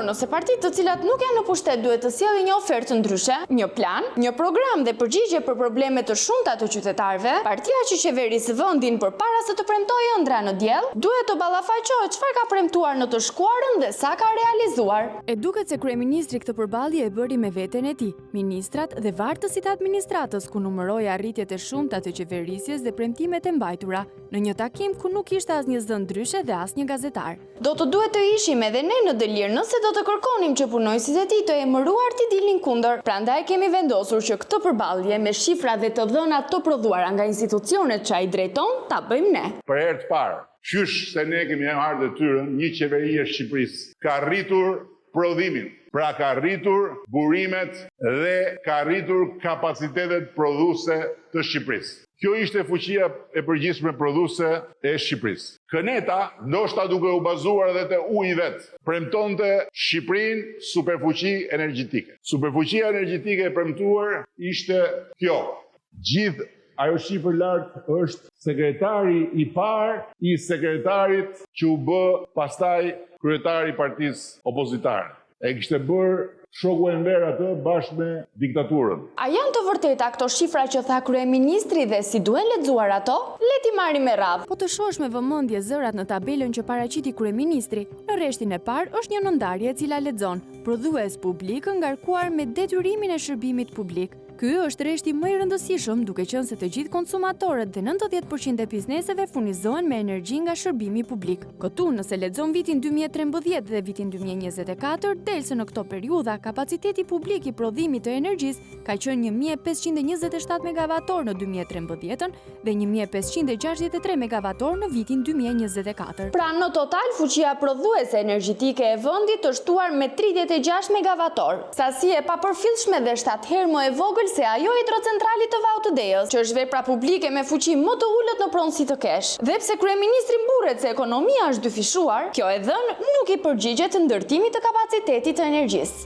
Por nëse partitë të cilat nuk janë në pushtet duhet të sjellin një ofertë të ndryshe, një plan, një program dhe përgjigje për probleme të shumta të qytetarëve, partia që qeveris vendin përpara se të premtojë ëndra në diell, duhet të ballafaqojë çfarë ka premtuar në të shkuarën dhe sa ka realizuar. E duket se kryeministri këtë përballje e bëri me veten e tij, ministrat dhe vartësit e administratës ku numëroi arritjet e shumta të qeverisjes dhe premtimet e mbajtura, në një takim ku nuk ishte asnjë zë ndryshe dhe asnjë gazetar. Do të duhet të ishim edhe ne në dëlir nëse do të kërkonim që punojësit e tij të emëruar t'i dilnin kundër. Prandaj kemi vendosur që këtë përballje me shifra dhe të dhëna të prodhuara nga institucionet që ai drejton ta bëjmë ne. Për herë të parë, qysh se ne kemi marrë detyrën, një qeveri e Shqipërisë ka rritur prodhimin. Pra ka rritur burimet dhe ka rritur kapacitetet prodhuese të Shqipërisë. Kjo ishte fuqia e përgjithshme prodhuese e Shqipërisë. Këneta, ndoshta duke u bazuar edhe te uji vet, premtonte Shqipërinë superfuqi energjetike. Superfuqia energjetike e premtuar ishte kjo. Gjithë ajo shifër lartë është sekretari i parë i sekretarit që u bë pastaj kryetari i partisë opozitare. E kishte bërë shoku Enver atë bashkë me diktaturën. A janë të vërteta këto shifra që tha kryeministri dhe si duhen lexuar ato? Le t'i marrim me radhë. Po të shohësh me vëmendje zërat në tabelën që paraqiti kryeministri, në rreshtin e parë është një nëndarje e cila lexon: prodhues publik ngarkuar me detyrimin e shërbimit publik. Ky është rreshti më i rëndësishëm, duke qenë se të gjithë konsumatorët dhe 90% e bizneseve furnizohen me energji nga shërbimi publik. Këtu, nëse lexon vitin 2013 dhe vitin 2024, del se në këto periudha kapaciteti publik i prodhimit të energjisë ka qenë 1527 megavator në 2013 dhe 1563 megavator në vitin 2024. Pra në total fuqia prodhuese energjetike e vendit është shtuar me 36 megavator. Sasi e papërfillshme dhe 7 herë më e vogël se ajo hidrocentralit të Vau të Deos, që është vepra publike me fuqi më të ulët në pronësi të kesh. Dhe pse kryeministri mburret se ekonomia është dyfishuar, kjo e dhënë nuk i përgjigjet të ndërtimit të kapacitetit të energjisë.